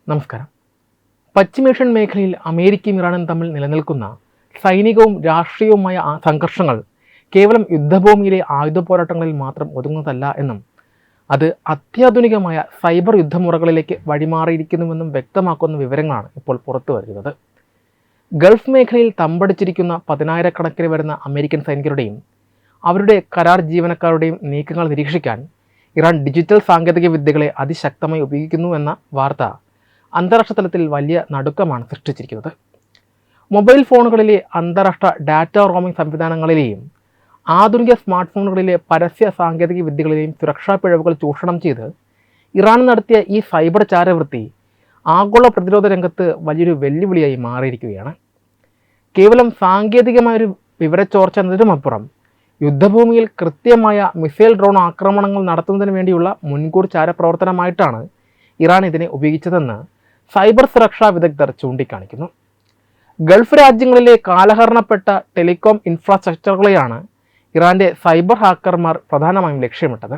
നമസ്കാരം. പശ്ചിമേഷ്യൻ മേഖലയിൽ അമേരിക്കയും ഇറാനും തമ്മിൽ നിലനിൽക്കുന്ന സൈനികവും രാഷ്ട്രീയവുമായ സംഘർഷങ്ങൾ കേവലം യുദ്ധഭൂമിയിലെ ആയുധ പോരാട്ടങ്ങളിൽ മാത്രം ഒതുങ്ങുന്നതല്ല എന്നും അത് അത്യാധുനികമായ സൈബർ യുദ്ധമുറകളിലേക്ക് വഴിമാറിയിരിക്കുന്നുവെന്നും വ്യക്തമാക്കുന്ന വിവരങ്ങളാണ് ഇപ്പോൾ പുറത്തു വരുന്നത്. ഗൾഫ് മേഖലയിൽ തമ്പടിച്ചിരിക്കുന്ന 10,000-കണക്കിന് വരുന്ന അമേരിക്കൻ സൈനികരുടെയും അവരുടെ കരാർ ജീവനക്കാരുടെയും നീക്കങ്ങൾ നിരീക്ഷിക്കാൻ ഇറാൻ ഡിജിറ്റൽ സാങ്കേതിക വിദ്യകളെ അതിശക്തമായി ഉപയോഗിക്കുന്നു എന്ന വാർത്ത അന്താരാഷ്ട്ര തലത്തിൽ വലിയ നടുക്കമാണ് സൃഷ്ടിച്ചിരിക്കുന്നത്. മൊബൈൽ ഫോണുകളിലെ അന്താരാഷ്ട്ര ഡാറ്റ റോമിംഗ് സംവിധാനങ്ങളിലെയും ആധുനിക സ്മാർട്ട് ഫോണുകളിലെ പരസ്യ സാങ്കേതിക വിദ്യകളിലെയും സുരക്ഷാ പിഴവുകൾ ചൂഷണം ചെയ്ത് ഇറാൻ നടത്തിയ ഈ സൈബർ ചാരവൃത്തി ആഗോള പ്രതിരോധ രംഗത്ത് വലിയൊരു വെല്ലുവിളിയായി മാറിയിരിക്കുകയാണ്. കേവലം സാങ്കേതികമായൊരു വിവരച്ചോർച്ച എന്നതിനുമപ്പുറം യുദ്ധഭൂമിയിൽ കൃത്യമായ മിസൈൽ ഡ്രോൺ ആക്രമണങ്ങൾ നടത്തുന്നതിന് വേണ്ടിയുള്ള മുൻകൂർ ചാരപ്രവർത്തനമായിട്ടാണ് ഇറാൻ ഇതിനെ ഉപയോഗിച്ചതെന്ന് സൈബർ സുരക്ഷാ വിദഗ്ധർ ചൂണ്ടിക്കാണിക്കുന്നു. ഗൾഫ് രാജ്യങ്ങളിലെ കാലഹരണപ്പെട്ട ടെലികോം ഇൻഫ്രാസ്ട്രക്ചറുകളെയാണ് ഇറാൻ്റെ സൈബർ ഹാക്കർമാർ പ്രധാനമായും ലക്ഷ്യമിട്ടത്.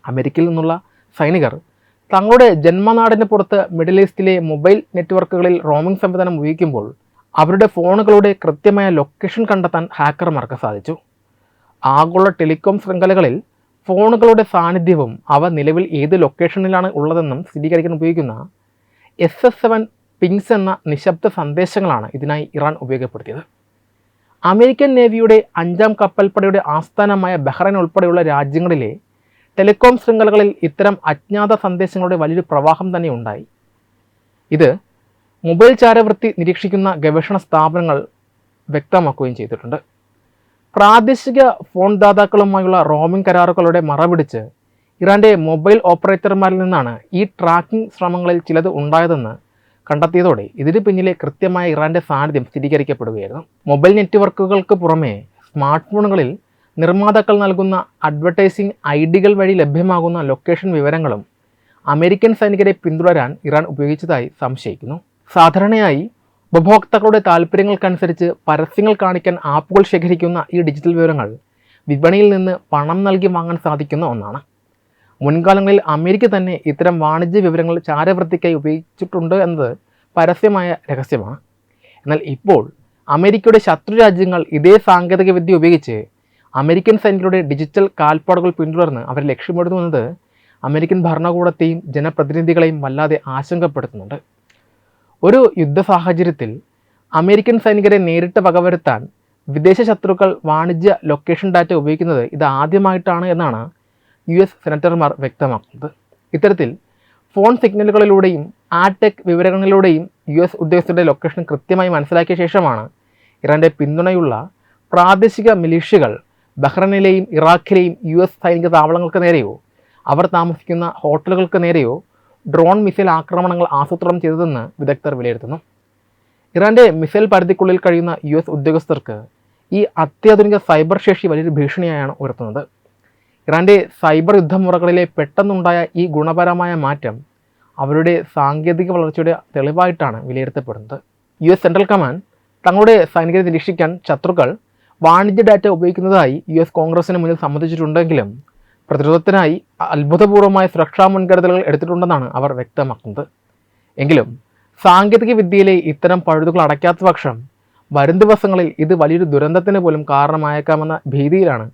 അമേരിക്കയിൽ നിന്നുള്ള സൈനികർ തങ്ങളുടെ ജന്മനാടിന് പുറത്ത് മിഡിൽ ഈസ്റ്റിലെ മൊബൈൽ നെറ്റ്വർക്കുകളിൽ റോമിംഗ് സംവിധാനം ഉപയോഗിക്കുമ്പോൾ അവരുടെ ഫോണുകളുടെ കൃത്യമായ ലൊക്കേഷൻ കണ്ടെത്താൻ ഹാക്കർമാർക്ക് സാധിച്ചു. ആഗോള ടെലികോം ശൃംഖലകളിൽ ഫോണുകളുടെ സാന്നിധ്യവും അവ നിലവിൽ ഏത് ലൊക്കേഷനിലാണ് ഉള്ളതെന്നും സ്ഥിരീകരിക്കാൻ ഉപയോഗിക്കുന്ന SS7 പിങ്സ് എന്ന നിശബ്ദ സന്ദേശങ്ങളാണ് ഇതിനായി ഇറാൻ ഉപയോഗപ്പെടുത്തിയത്. അമേരിക്കൻ നേവിയുടെ 5ാം കപ്പൽപ്പടയുടെ ആസ്ഥാനമായ ബഹ്റൈൻ ഉൾപ്പെടെയുള്ള രാജ്യങ്ങളിലെ ടെലികോം ശൃംഖലകളിൽ ഇത്തരം അജ്ഞാത സന്ദേശങ്ങളുടെ വലിയൊരു പ്രവാഹം തന്നെ ഉണ്ടായി. ഇത് മൊബൈൽ ചാരവൃത്തി നിരീക്ഷിക്കുന്ന ഗവേഷണ സ്ഥാപനങ്ങൾ വ്യക്തമാക്കുകയും ചെയ്തിട്ടുണ്ട്. പ്രാദേശിക ഫോൺ ദാതാക്കളുമായുള്ള റോമിംഗ് കരാറുകളുടെ മറപിടിച്ച് ഇറാൻ്റെ മൊബൈൽ ഓപ്പറേറ്റർമാരിൽ നിന്നാണ് ഈ ട്രാക്കിംഗ് ശ്രമങ്ങളിൽ ചിലത് ഉണ്ടായതെന്ന് കണ്ടെത്തിയതോടെ ഇതിന് പിന്നിലെ കൃത്യമായ ഇറാൻ്റെ സാന്നിധ്യം സ്ഥിരീകരിക്കപ്പെടുകയായിരുന്നു. മൊബൈൽ നെറ്റ്വർക്കുകൾക്ക് പുറമെ സ്മാർട്ട് ഫോണുകളിൽ നിർമ്മാതാക്കൾ നൽകുന്ന അഡ്വർടൈസിംഗ് ഐഡികൾ വഴി ലഭ്യമാകുന്ന ലൊക്കേഷൻ വിവരങ്ങളും അമേരിക്കൻ സൈനികരെ പിന്തുടരാൻ ഇറാൻ ഉപയോഗിച്ചതായി സംശയിക്കുന്നു. സാധാരണയായി ഉപഭോക്താക്കളുടെ താൽപ്പര്യങ്ങൾക്കനുസരിച്ച് പരസ്യങ്ങൾ കാണിക്കാൻ ആപ്പുകൾ ശേഖരിക്കുന്ന ഈ ഡിജിറ്റൽ വിവരങ്ങൾ വിപണിയിൽ നിന്ന് പണം നൽകി വാങ്ങാൻ സാധിക്കുന്ന ഒന്നാണ്. മുൻകാലങ്ങളിൽ അമേരിക്ക തന്നെ ഇത്തരം വാണിജ്യ വിവരങ്ങൾ ചാരവൃത്തിക്കായി ഉപയോഗിച്ചിട്ടുണ്ട് എന്നത് പരസ്യമായ രഹസ്യമാണ്. എന്നാൽ ഇപ്പോൾ അമേരിക്കയുടെ ശത്രു രാജ്യങ്ങൾ ഇതേ സാങ്കേതിക വിദ്യ ഉപയോഗിച്ച് അമേരിക്കൻ സൈനികരുടെ ഡിജിറ്റൽ കാൽപ്പാടുകൾ പിന്തുടർന്ന് അവരെ ലക്ഷ്യമിടുന്നുവെന്നത് അമേരിക്കൻ ഭരണകൂടത്തെയും ജനപ്രതിനിധികളെയും വല്ലാതെ ആശങ്കപ്പെടുത്തുന്നുണ്ട്. ഒരു യുദ്ധ സാഹചര്യത്തിൽ അമേരിക്കൻ സൈനികരെ നേരിട്ട് വകവരുത്താൻ വിദേശ ശത്രുക്കൾ വാണിജ്യ ലൊക്കേഷൻ ഡാറ്റ ഉപയോഗിക്കുന്നത് ഇത് ആദ്യമായിട്ടാണ് എന്നാണ് US സെനറ്റർമാർ വ്യക്തമാക്കുന്നത്. ഇത്തരത്തിൽ ഫോൺ സിഗ്നലുകളിലൂടെയും ആഡ്ടെക് വിവരങ്ങളിലൂടെയും US ഉദ്യോഗസ്ഥരുടെ ലൊക്കേഷൻ കൃത്യമായി മനസ്സിലാക്കിയ ശേഷമാണ് ഇറാൻ്റെ പിന്തുണയുള്ള പ്രാദേശിക മിലിഷ്യകൾ ബഹ്റൈനിലെയും ഇറാഖിലെയും US സൈനിക താവളങ്ങൾക്ക് നേരെയോ അവർ താമസിക്കുന്ന ഹോട്ടലുകൾക്ക് നേരെയോ ഡ്രോൺ മിസൈൽ ആക്രമണങ്ങൾ ആസൂത്രണം ചെയ്തതെന്ന് വിദഗ്ധർ വിലയിരുത്തുന്നു. ഇറാൻ്റെ മിസൈൽ പരിധിക്കുള്ളിൽ കഴിയുന്ന US ഉദ്യോഗസ്ഥർക്ക് ഈ അത്യാധുനിക സൈബർ ശേഷി വലിയൊരു ഭീഷണിയായാണ് ഉയർത്തുന്നത്. ഇറാൻ്റെ സൈബർ യുദ്ധമുറകളിലെ പെട്ടെന്നുണ്ടായ ഈ ഗുണപരമായ മാറ്റം അവരുടെ സാങ്കേതിക വളർച്ചയുടെ തെളിവായിട്ടാണ് വിലയിരുത്തപ്പെടുന്നത്. US സെൻട്രൽ കമാൻഡ് തങ്ങളുടെ സൈനികരെ നിരീക്ഷിക്കാൻ ശത്രുക്കൾ വാണിജ്യ ഡാറ്റ ഉപയോഗിക്കുന്നതായി US കോൺഗ്രസിന് മുന്നിൽ സമ്മതിച്ചിട്ടുണ്ടെങ്കിലും പ്രതിരോധത്തിനായി അത്ഭുതപൂർവമായ സുരക്ഷാ മുൻകരുതലുകൾ എടുത്തിട്ടുണ്ടെന്നാണ് അവർ വ്യക്തമാക്കുന്നത്. എങ്കിലും സാങ്കേതിക വിദ്യയിലെ ഇത്തരം പഴുതുകൾ അടയ്ക്കാത്ത പക്ഷം വരും ദിവസങ്ങളിൽ ഇത് വലിയൊരു ദുരന്തത്തിന് പോലും കാരണമായേക്കാമെന്ന ഭീതിയിലാണ്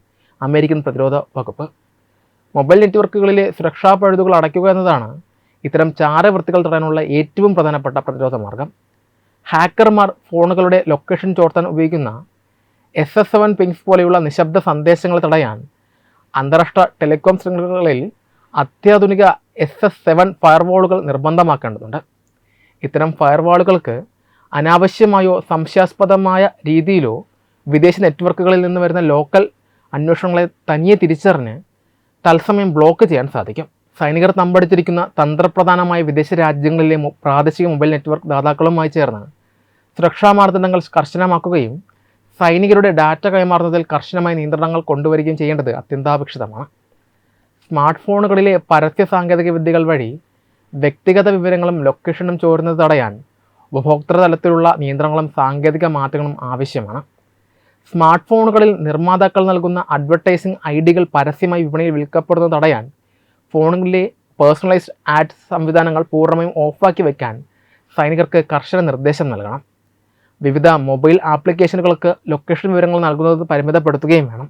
അമേരിക്കൻ പ്രതിരോധ വകുപ്പ്. മൊബൈൽ നെറ്റ്വർക്കുകളിലെ സുരക്ഷാ പഴുതുകൾ അടയ്ക്കുക എന്നതാണ് ഇത്തരം ചാരവൃത്തികൾ തടയാനുള്ള ഏറ്റവും പ്രധാനപ്പെട്ട പ്രതിരോധ മാർഗം. ഹാക്കർമാർ ഫോണുകളുടെ ലൊക്കേഷൻ ചോർത്താൻ ഉപയോഗിക്കുന്ന SS7 പിങ്സ് പോലെയുള്ള നിശബ്ദ സന്ദേശങ്ങൾ തടയാൻ അന്താരാഷ്ട്ര ടെലികോം ശൃംഖലകളിൽ അത്യാധുനിക SS7 ഫയർവാളുകൾ നിർബന്ധമാക്കേണ്ടതുണ്ട്. ഇത്തരം ഫയർവാളുകൾക്ക് അനാവശ്യമായോ സംശയാസ്പദമായ രീതിയിലോ വിദേശ നെറ്റ്വർക്കുകളിൽ നിന്ന് വരുന്ന ലോക്കൽ അന്വേഷണങ്ങളെ തനിയെ തിരിച്ചറിഞ്ഞ് തത്സമയം ബ്ലോക്ക് ചെയ്യാൻ സാധിക്കും. സൈനികർ തമ്പടിച്ചിരിക്കുന്ന തന്ത്രപ്രധാനമായ വിദേശ രാജ്യങ്ങളിലെ പ്രാദേശിക മൊബൈൽ നെറ്റ്വർക്ക് ദാതാക്കളുമായി ചേർന്ന് സുരക്ഷാ മാനദണ്ഡങ്ങൾ കർശനമാക്കുകയും സൈനികരുടെ ഡാറ്റ കൈമാറുന്നതിൽ കർശനമായ നിയന്ത്രണങ്ങൾ കൊണ്ടുവരികയും ചെയ്യേണ്ടത് അത്യന്താപേക്ഷിതമാണ്. സ്മാർട്ട് ഫോണുകളിലെ പരസ്യ സാങ്കേതിക വിദ്യകൾ വഴി വ്യക്തിഗത വിവരങ്ങളും ലൊക്കേഷനും ചോരുന്നത് തടയാൻ ഉപഭോക്തൃ തലത്തിലുള്ള നിയന്ത്രണങ്ങളും സാങ്കേതിക മാറ്റങ്ങളും ആവശ്യമാണ്. സ്മാർട്ട് ഫോണുകളിൽ നിർമ്മാതാക്കൾ നൽകുന്ന അഡ്വർടൈസിംഗ് ഐഡികൾ പരസ്യമായി വിപണിയിൽ വിൽക്കപ്പെടുന്നത് തടയാൻ ഫോണുകളിലെ പേഴ്സണലൈസ്ഡ് ആഡ് സംവിധാനങ്ങൾ പൂർണ്ണമായും ഓഫാക്കി വയ്ക്കാൻ സൈനികർക്ക് കർശന നിർദ്ദേശം നൽകണം. വിവിധ മൊബൈൽ ആപ്ലിക്കേഷനുകൾക്ക് ലൊക്കേഷൻ വിവരങ്ങൾ നൽകുന്നത് പരിമിതപ്പെടുത്തുകയും വേണം.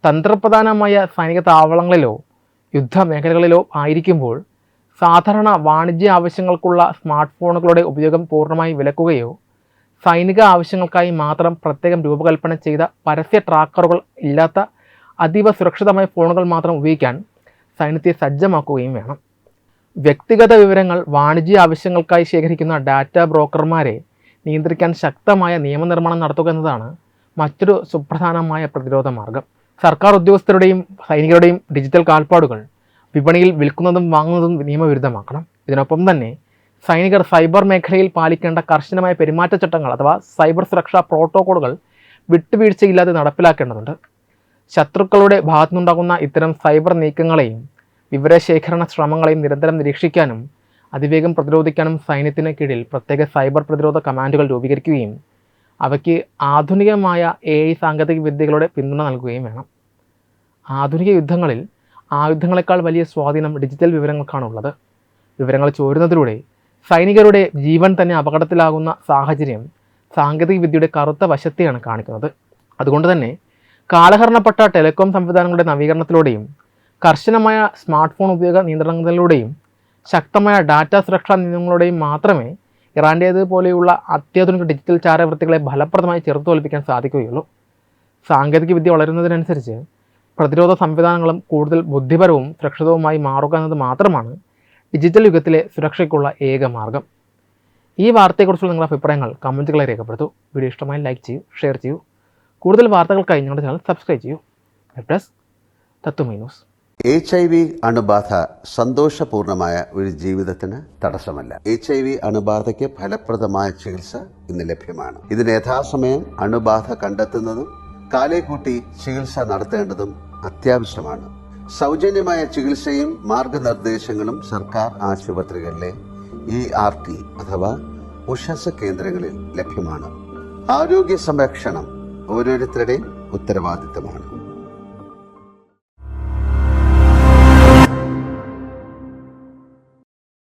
തന്ത്രപ്രധാനമായ സൈനിക താവളങ്ങളിലോ യുദ്ധമേഖലകളിലോ ആയിരിക്കുമ്പോൾ സാധാരണ വാണിജ്യ ആവശ്യങ്ങൾക്കുള്ള സ്മാർട്ട് ഫോണുകളുടെ ഉപയോഗം പൂർണ്ണമായി വിലക്കുകയോ സൈനിക ആവശ്യങ്ങൾക്കായി മാത്രം പ്രത്യേകം രൂപകൽപ്പന ചെയ്ത പരസ്യ ട്രാക്കറുകൾ ഇല്ലാത്ത അതീവ സുരക്ഷിതമായ ഫോണുകൾ മാത്രം ഉപയോഗിക്കാൻ സൈന്യത്തെ സജ്ജമാക്കുകയും വേണം. വ്യക്തിഗത വിവരങ്ങൾ വാണിജ്യ ആവശ്യങ്ങൾക്കായി ശേഖരിക്കുന്ന ഡാറ്റ ബ്രോക്കർമാരെ നിയന്ത്രിക്കാൻ ശക്തമായ നിയമനിർമ്മാണം നടത്തുക എന്നതാണ് മറ്റൊരു സുപ്രധാനമായ പ്രതിരോധ മാർഗം. സർക്കാർ ഉദ്യോഗസ്ഥരുടെയും സൈനികരുടെയും ഡിജിറ്റൽ കാൽപ്പാടുകൾ വിപണിയിൽ വിൽക്കുന്നതും വാങ്ങുന്നതും നിയമവിരുദ്ധമാക്കണം. ഇതിനൊപ്പം തന്നെ സൈനികർ സൈബർ മേഖലയിൽ പാലിക്കേണ്ട കർശനമായ പെരുമാറ്റച്ചട്ടങ്ങൾ അഥവാ സൈബർ സുരക്ഷാ പ്രോട്ടോക്കോളുകൾ വിട്ടുവീഴ്ചയില്ലാതെ നടപ്പിലാക്കേണ്ടതുണ്ട്. ശത്രുക്കളുടെ ഭാഗത്തുനിന്നുണ്ടാകുന്ന ഇത്തരം സൈബർ നീക്കങ്ങളെയും വിവരശേഖരണ ശ്രമങ്ങളെയും നിരന്തരം നിരീക്ഷിക്കാനും അതിവേഗം പ്രതിരോധിക്കാനും സൈന്യത്തിന് കീഴിൽ പ്രത്യേക സൈബർ പ്രതിരോധ കമാൻഡുകൾ രൂപീകരിക്കുകയും അവയ്ക്ക് ആധുനികമായ AI സാങ്കേതിക വിദ്യകളുടെ പിന്തുണ നൽകുകയും വേണം. ആധുനിക യുദ്ധങ്ങളിൽ ആയുധങ്ങളെക്കാൾ വലിയ സ്വാധീനം ഡിജിറ്റൽ വിവരങ്ങൾക്കാണുള്ളത്. വിവരങ്ങൾ ചോരുന്നതിലൂടെ സൈനികരുടെ ജീവൻ തന്നെ അപകടത്തിലാകുന്ന സാഹചര്യം സാങ്കേതിക വിദ്യയുടെ കറുത്ത വശത്തെയാണ് കാണിക്കുന്നത്. അതുകൊണ്ട് തന്നെ കാലഹരണപ്പെട്ട ടെലികോം സംവിധാനങ്ങളുടെ നവീകരണത്തിലൂടെയും കർശനമായ സ്മാർട്ട് ഫോൺ ഉപയോഗ നിയന്ത്രണങ്ങളിലൂടെയും ശക്തമായ ഡാറ്റ സുരക്ഷാ നിയമങ്ങളുടെയും മാത്രമേ ഇറാൻ്റേതുപോലെയുള്ള അത്യാധുനിക ഡിജിറ്റൽ ചാരവൃത്തികളെ ഫലപ്രദമായി ചെറുത്തുതോൽപ്പിക്കാൻ സാധിക്കുകയുള്ളൂ. സാങ്കേതിക വിദ്യ വളരുന്നതിനനുസരിച്ച് പ്രതിരോധ സംവിധാനങ്ങളും കൂടുതൽ ബുദ്ധിപരവും സുരക്ഷിതവുമായി മാറുക എന്നത് മാത്രമാണ് ഡിജിറ്റൽ യുഗത്തിലെ സുരക്ഷയ്ക്കുള്ള ഏക മാർഗം. ഈ വാർത്തയെക്കുറിച്ചുള്ള നിങ്ങളുടെ അഭിപ്രായങ്ങൾ കമൻറ്റുകളെ രേഖപ്പെടുത്തൂ. വീഡിയോ ഇഷ്ടമായി ലൈക്ക് ചെയ്യൂ, ഷെയർ ചെയ്യൂ. കൂടുതൽ വാർത്തകൾക്കായി ഞങ്ങളുടെ ചാനൽ സബ്സ്ക്രൈബ് ചെയ്യൂ. വെബ് തത്വമൈ ന്യൂസ്. HIV അണുബാധ സന്തോഷപൂർണമായ ഒരു ജീവിതത്തിന് തടസ്സമല്ല. HIV അണുബാധയ്ക്ക് ഫലപ്രദമായ ചികിത്സ ഇന്ന് ലഭ്യമാണ്. ഇതിന് യഥാസമയം അണുബാധ കണ്ടെത്തുന്നതും കാലേക്കൂട്ടി ചികിത്സ നടത്തേണ്ടതും അത്യാവശ്യമാണ്. സൗജന്യമായ ചികിത്സയും മാർഗനിർദ്ദേശങ്ങളും സർക്കാർ ആശുപത്രികളിലെ ERT അഥവാ ഉഷസ് കേന്ദ്രങ്ങളിൽ ലഭ്യമാണ്. ആരോഗ്യ സംരക്ഷണം ഓരോരുത്തരുടെയും ഉത്തരവാദിത്തമാണ്.